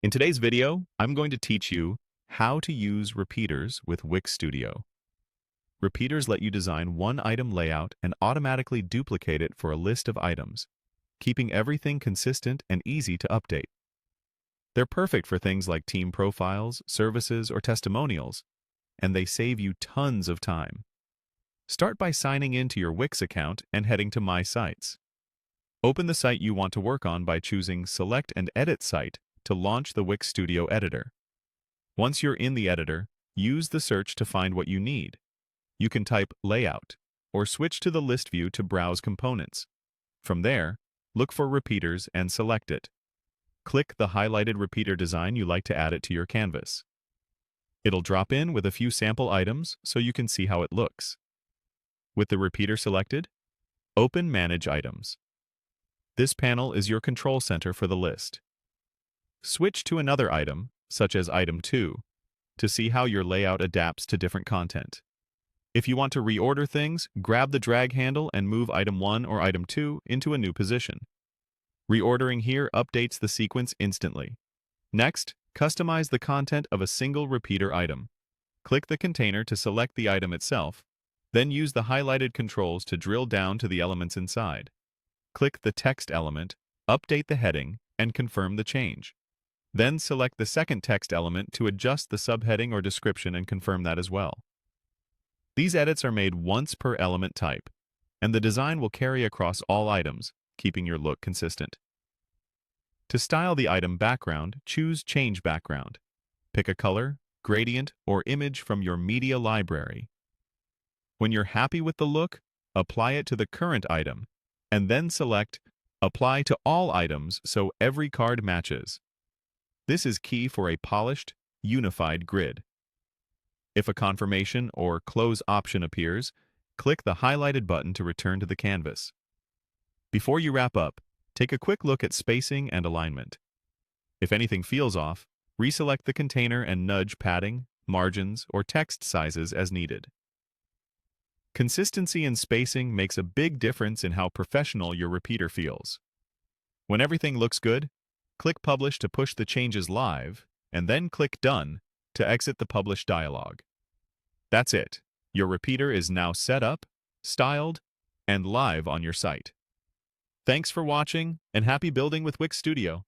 In today's video, I'm going to teach you how to use repeaters with Wix Studio. Repeaters let you design one item layout and automatically duplicate it for a list of items, keeping everything consistent and easy to update. They're perfect for things like team profiles, services, or testimonials, and they save you tons of time. Start by signing into your Wix account and heading to My Sites. Open the site you want to work on by choosing Select and Edit Site to launch the Wix Studio editor. Once you're in the editor, use the search to find what you need. You can type Layout or switch to the list view to browse components. From there, look for repeaters and select it. Click the highlighted repeater design you like to add it to your canvas. It'll drop in with a few sample items so you can see how it looks. With the repeater selected, open Manage Items. This panel is your control center for the list. Switch to another item, such as Item 2, to see how your layout adapts to different content. If you want to reorder things, grab the drag handle and move Item 1 or Item 2 into a new position. Reordering here updates the sequence instantly. Next, customize the content of a single repeater item. Click the container to select the item itself, then use the highlighted controls to drill down to the elements inside. Click the text element, update the heading, and confirm the change. Then select the second text element to adjust the subheading or description and confirm that as well. These edits are made once per element type, and the design will carry across all items, keeping your look consistent. To style the item background, choose Change Background. Pick a color, gradient, or image from your media library. When you're happy with the look, apply it to the current item, and then select Apply to all items so every card matches. This is key for a polished, unified grid. If a confirmation or close option appears, click the highlighted button to return to the canvas. Before you wrap up, take a quick look at spacing and alignment. If anything feels off, reselect the container and nudge padding, margins, or text sizes as needed. Consistency in spacing makes a big difference in how professional your repeater feels. When everything looks good, click Publish to push the changes live, and then click Done to exit the Publish dialog. That's it. Your repeater is now set up, styled, and live on your site. Thanks for watching, and happy building with Wix Studio.